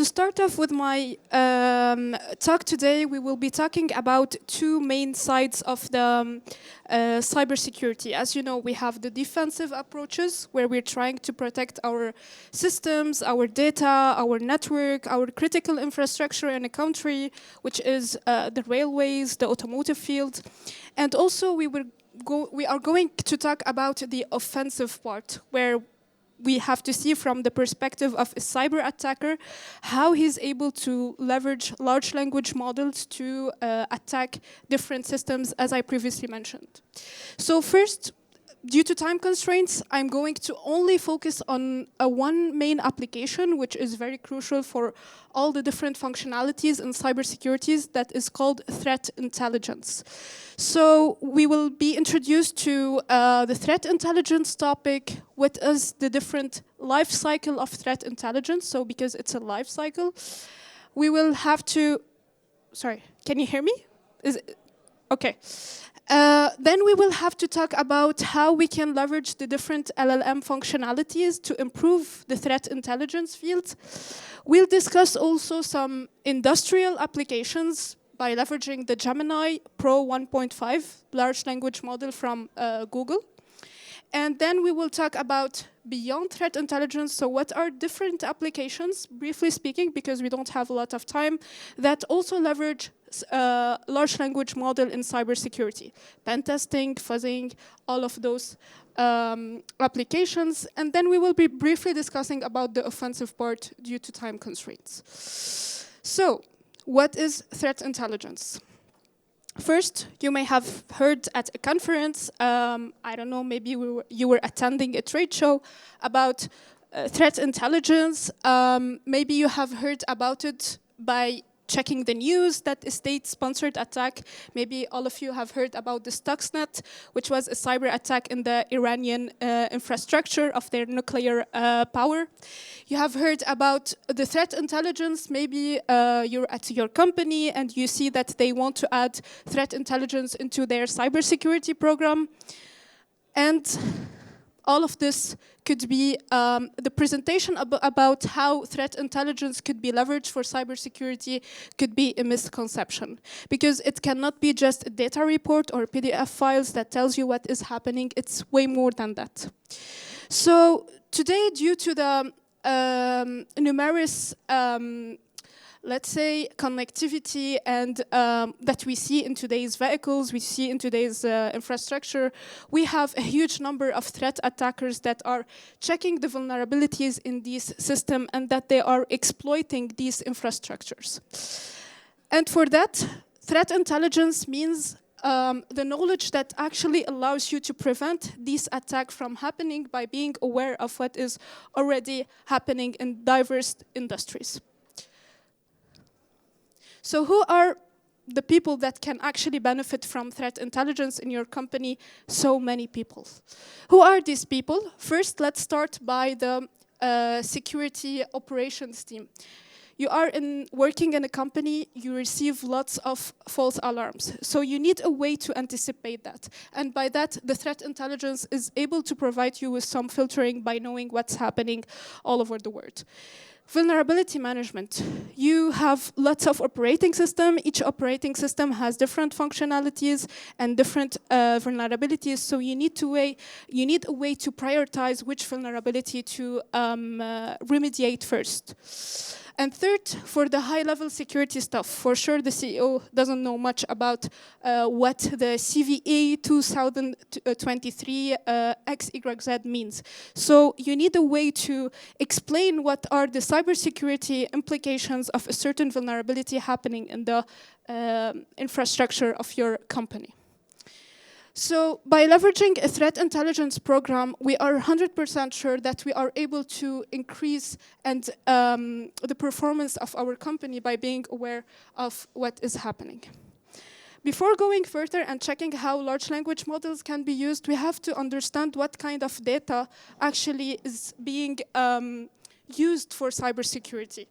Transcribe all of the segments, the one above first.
to start off with my talk today, we will be talking about two main sides of the cybersecurity. As you know, we have the defensive approaches, where we're trying to protect our systems, our data, our network, our critical infrastructure in a country, which is the railways, the automotive field. And also we are going to talk about the offensive part, where we have to see from the perspective of a cyber attacker how he's able to leverage large language models to attack different systems, as I previously mentioned. So first, due to time constraints, I'm going to only focus on one main application, which is very crucial for all the different functionalities in cybersecurity, that is called threat intelligence. So we will be introduced to the threat intelligence topic, what is the different life cycle of threat intelligence. So because it's a life cycle, we will have to, sorry, can you hear me? Is it, okay. Then we will have to talk about how we can leverage the different LLM functionalities to improve the threat intelligence field. We'll discuss also some industrial applications by leveraging the Gemini Pro 1.5 large language model from Google. And then we will talk about beyond threat intelligence, so what are different applications, briefly speaking, because we don't have a lot of time, that also leverage large language model in cybersecurity. Pen testing, fuzzing, all of those applications. And then we will be briefly discussing about the offensive part due to time constraints. So, what is threat intelligence? First, you may have heard at a conference, I don't know, maybe you were attending a trade show about threat intelligence. Maybe you have heard about it by checking the news that a state-sponsored attack. Maybe all of you have heard about the Stuxnet, which was a cyber attack in the Iranian infrastructure of their nuclear power. You have heard about the threat intelligence. Maybe you're at your company and you see that they want to add threat intelligence into their cybersecurity program. And all of this could be the presentation about how threat intelligence could be leveraged for cybersecurity could be a misconception, because it cannot be just a data report or PDF files that tells you what is happening. It's way more than that. So today, due to the numerous let's say, connectivity and that we see in today's vehicles, we see in today's infrastructure, we have a huge number of threat attackers that are checking the vulnerabilities in this system and that they are exploiting these infrastructures. And for that, threat intelligence means the knowledge that actually allows you to prevent this attack from happening by being aware of what is already happening in diverse industries. So who are the people that can actually benefit from threat intelligence in your company? So many people. Who are these people? First, let's start by the security operations team. You are working in a company, you receive lots of false alarms. So you need a way to anticipate that. And by that, the threat intelligence is able to provide you with some filtering by knowing what's happening all over the world. Vulnerability management. You have lots of operating systems. Each operating system has different functionalities and different vulnerabilities. So you need a way to prioritize which vulnerability to remediate first. And third, for the high-level security stuff, for sure the CEO doesn't know much about what the CVE 2023 XYZ means. So you need a way to explain what are the cybersecurity implications of a certain vulnerability happening in the infrastructure of your company. So by leveraging a threat intelligence program, we are 100% sure that we are able to increase and the performance of our company by being aware of what is happening. Before going further and checking how large language models can be used, we have to understand what kind of data actually is being used for cybersecurity.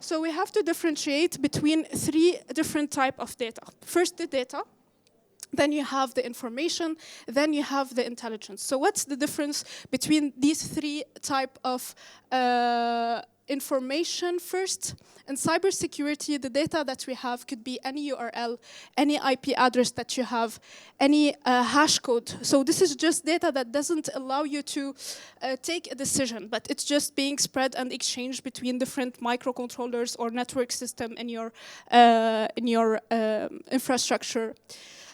So we have to differentiate between three different types of data. First, the data. Then you have the information, then you have the intelligence. So what's the difference between these three types of information first. In cybersecurity, the data that we have could be any URL, any IP address that you have, any hash code. So this is just data that doesn't allow you to take a decision, but it's just being spread and exchanged between different microcontrollers or network system in your infrastructure.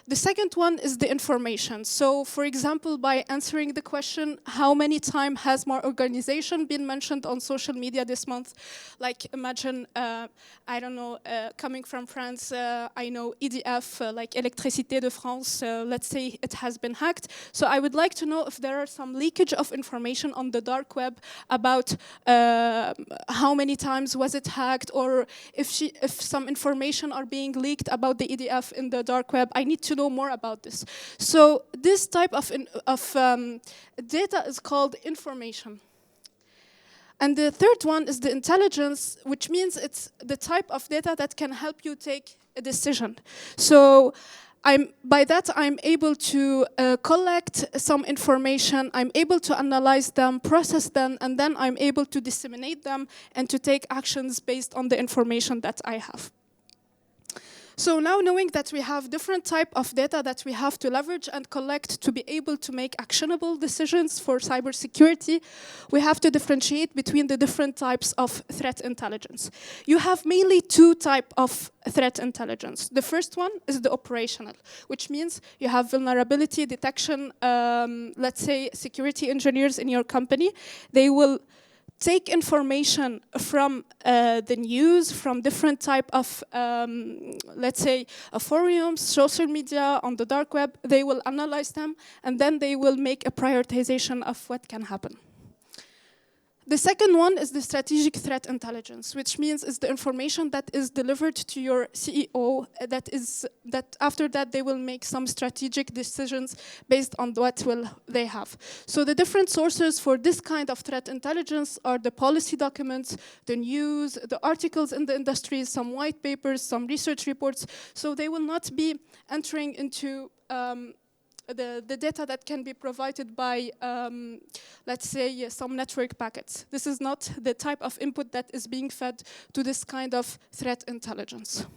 The second one is the information. So, for example, by answering the question, how many times has my organization been mentioned on social media this month? Like, imagine, I don't know, coming from France, I know EDF, like Électricité de France, let's say it has been hacked. So I would like to know if there are some leakage of information on the dark web about how many times was it hacked, or if some information are being leaked about the EDF in the dark web. I need to know more about this. So this type of data is called information. And the third one is the intelligence, which means it's the type of data that can help you take a decision. So by that, I'm able to collect some information, I'm able to analyze them, process them, and then I'm able to disseminate them and to take actions based on the information that I have. So now, knowing that we have different type of data that we have to leverage and collect to be able to make actionable decisions for cybersecurity, we have to differentiate between the different types of threat intelligence. You have mainly two types of threat intelligence. The first one is the operational, which means you have vulnerability detection, let's say security engineers in your company. They will take information from the news, from different type of, let's say, forums, social media, on the dark web. They will analyze them, and then they will make a prioritization of what can happen. The second one is the strategic threat intelligence, which means it's the information that is delivered to your CEO, that after that they will make some strategic decisions based on what will they have. So the different sources for this kind of threat intelligence are the policy documents, the news, the articles in the industry, some white papers, some research reports. So they will not be entering into the data that can be provided by, let's say, some network packets. This is not the type of input that is being fed to this kind of threat intelligence.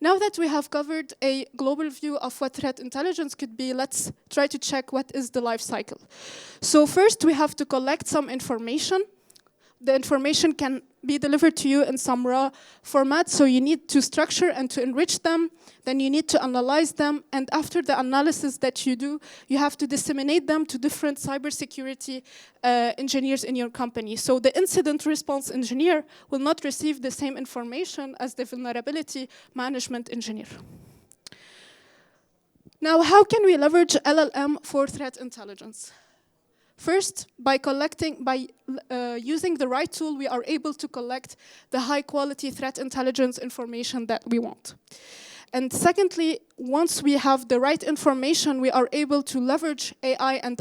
Now that we have covered a global view of what threat intelligence could be, let's try to check what is the life cycle. So first, we have to collect some information. The information can be delivered to you in some raw format, so you need to structure and to enrich them. Then you need to analyze them, and after the analysis that you do, you have to disseminate them to different cybersecurity engineers in your company. So the incident response engineer will not receive the same information as the vulnerability management engineer. Now, how can we leverage LLM for threat intelligence? First, by using the right tool, we are able to collect the high-quality threat intelligence information that we want. And secondly, once we have the right information, we are able to leverage AI and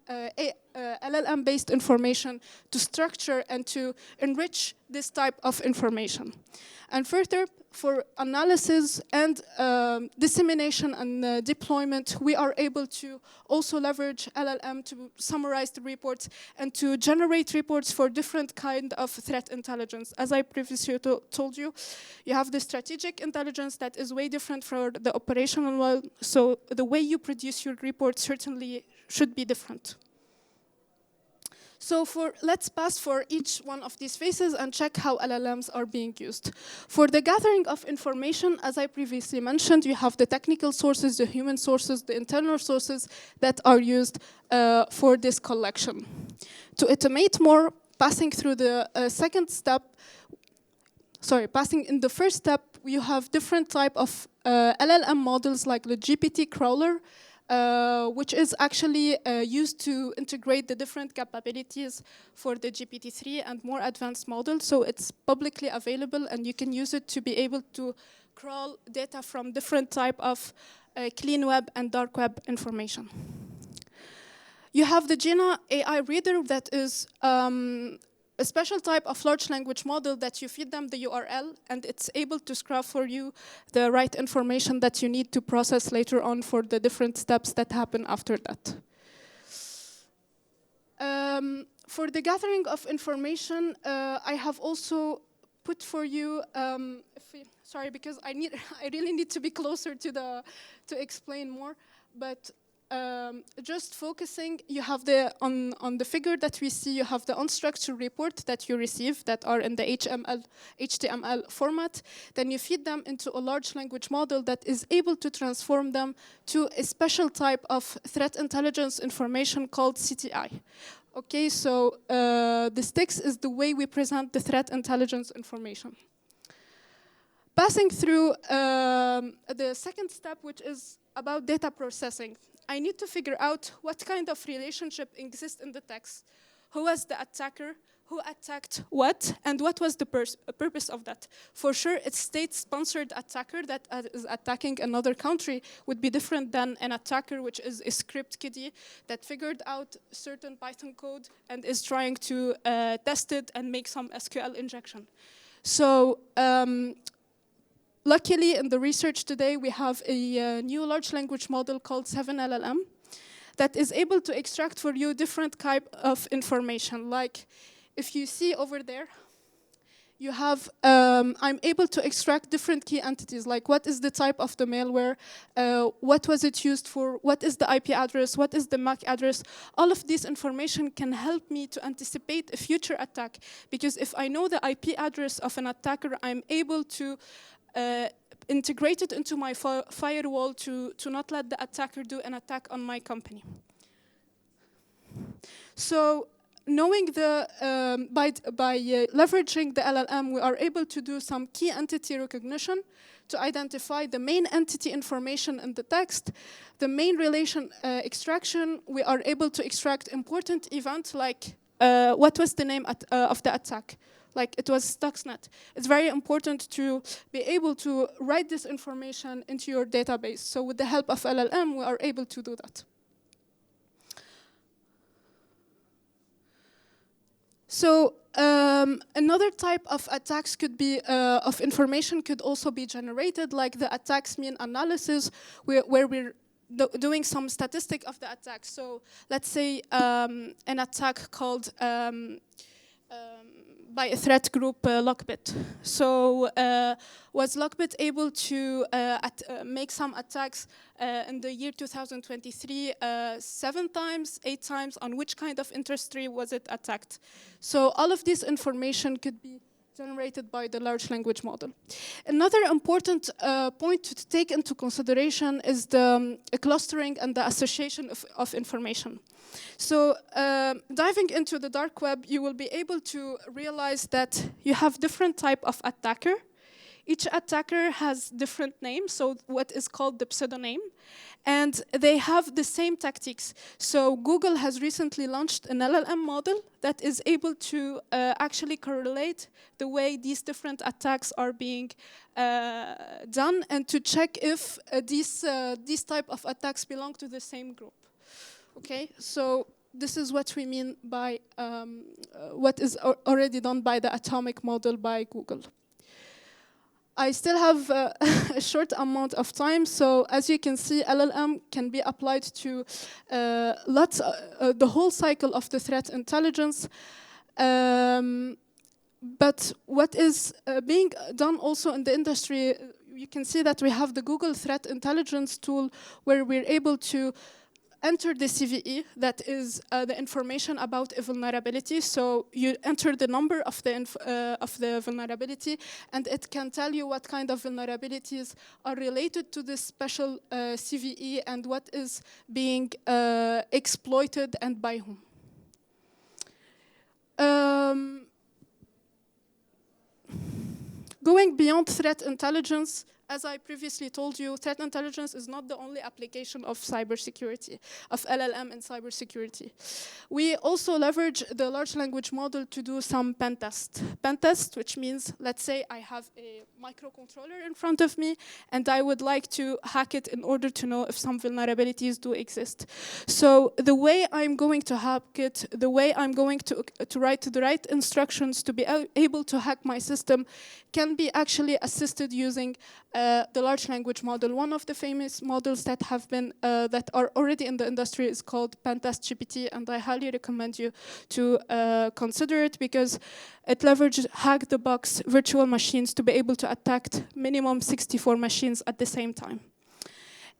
LLM-based information to structure and to enrich this type of information. And further, for analysis and dissemination and deployment, we are able to also leverage LLM to summarize the reports and to generate reports for different kind of threat intelligence. As I previously told you, you have the strategic intelligence that is way different from the operational one, so the way you produce your report certainly should be different. So let's pass for each one of these phases and check how LLMs are being used. For the gathering of information, as I previously mentioned, you have the technical sources, the human sources, the internal sources that are used for this collection. To automate more, passing through the passing in the first step, you have different type of LLM models like the GPT crawler, which is actually used to integrate the different capabilities for the GPT-3 and more advanced models. So it's publicly available, and you can use it to be able to crawl data from different type of clean web and dark web information. You have the Gina AI reader that is a special type of large language model that you feed them the URL, and it's able to scrub for you the right information that you need to process later on for the different steps that happen after that. for the gathering of information, I have also put for you, sorry, because I really need to be closer to explain more, but just focusing, you have on the figure that we see, you have the unstructured report that you receive that are in the HTML format. Then you feed them into a large language model that is able to transform them to a special type of threat intelligence information called CTI. Okay, so this text is the way we present the threat intelligence information. Passing through the second step, which is about data processing. I need to figure out what kind of relationship exists in the text. Who was the attacker? Who attacked what? And what was the purpose of that? For sure, a state-sponsored attacker that is attacking another country would be different than an attacker which is a script kiddie that figured out certain Python code and is trying to test it and make some SQL injection. So, luckily, in the research today, we have a new large language model called 7LLM that is able to extract for you different type of information. Like, if you see over there, you have, I'm able to extract different key entities, like what is the type of the malware, what was it used for, what is the IP address, what is the MAC address. All of this information can help me to anticipate a future attack. Because if I know the IP address of an attacker, I'm able to integrate it into my firewall to not let the attacker do an attack on my company. So, knowing by leveraging the LLM, we are able to do some key entity recognition to identify the main entity information in the text. The main relation extraction, we are able to extract important events like what was the name of the attack. Like it was Stuxnet. It's very important to be able to write this information into your database. So with the help of LLM, we are able to do that. So another type of attacks could be, of information could also be generated, like the attacks mean analysis, where we're doing some statistic of the attack. So let's say an attack called by a threat group, Lockbit. So was Lockbit able to make some attacks in the year 2023 7 times, 8 times? On which kind of industry was it attacked? So all of this information could be generated by the large language model. Another important point to take into consideration is the clustering and the association of information. So diving into the dark web, you will be able to realize that you have different type of attacker. Each attacker has different names, so what is called the pseudonym, and they have the same tactics. So Google has recently launched an LLM model that is able to actually correlate the way these different attacks are being done and to check if these type of attacks belong to the same group. Okay, so this is what we mean by what is already done by the atomic model by Google. I still have a short amount of time, so as you can see, LLM can be applied to the whole cycle of the threat intelligence. But what is being done also in the industry, you can see that we have the Google Threat Intelligence tool where we're able to enter the CVE, that is the information about a vulnerability. So you enter the number of the vulnerability, and it can tell you what kind of vulnerabilities are related to this special CVE and what is being exploited and by whom. Going beyond threat intelligence, as I previously told you, threat intelligence is not the only application of cybersecurity, of LLM in cybersecurity. We also leverage the large language model to do some pen test. Pen test, which means, let's say I have a microcontroller in front of me, and I would like to hack it in order to know if some vulnerabilities do exist. So the way I'm going to hack it, the way I'm going to write the right instructions to be able to hack my system can be actually assisted using the large language model. One of the famous models that have been that are already in the industry is called Pentest GPT, and I highly recommend you to consider it because it leverages hack-the-box virtual machines to be able to attack minimum 64 machines at the same time.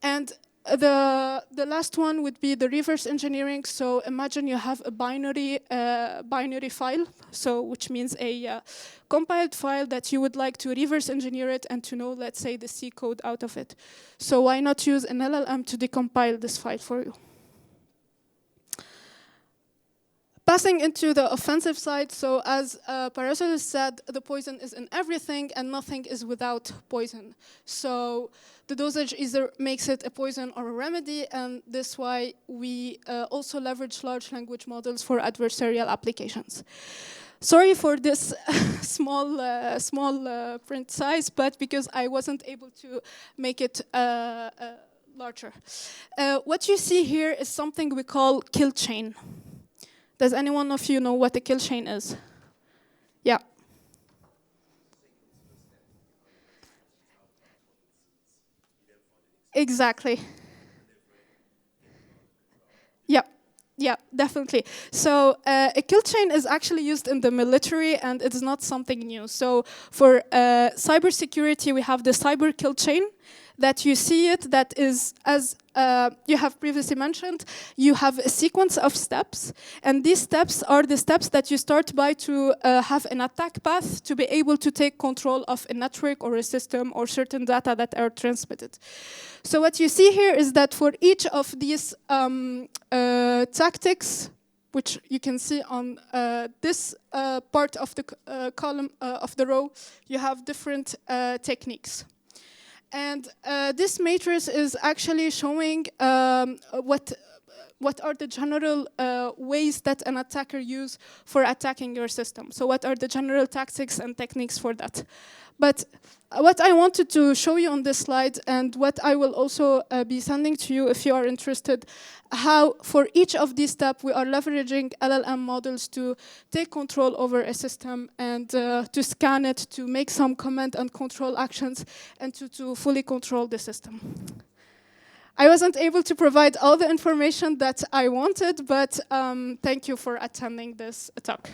And the last one would be the reverse engineering. So imagine you have a binary file, so which means a compiled file that you would like to reverse engineer it and to know, let's say, the C code out of it. So why not use an LLM to decompile this file for you? Passing into the offensive side, so as Paracelsus said, the poison is in everything and nothing is without poison. So the dosage either makes it a poison or a remedy, and this is why we also leverage large language models for adversarial applications. Sorry for this small print size, but because I wasn't able to make it larger. What you see here is something we call kill chain. Does anyone of you know what a kill chain is? Yeah. Exactly. Yeah. Yeah, definitely. So a kill chain is actually used in the military, and it's not something new. So for cybersecurity, we have the cyber kill chain that you see it, that is, as you have previously mentioned, you have a sequence of steps, and these steps are the steps that you start by to have an attack path to be able to take control of a network or a system or certain data that are transmitted. So what you see here is that for each of these tactics, which you can see on this part of the column of the row, you have different techniques. And this matrix is actually showing what are the general ways that an attacker use for attacking your system. So what are the general tactics and techniques for that? But what I wanted to show you on this slide, and what I will also be sending to you if you are interested, how for each of these steps we are leveraging LLM models to take control over a system and to scan it, to make some command and control actions, and to fully control the system. I wasn't able to provide all the information that I wanted, but thank you for attending this talk.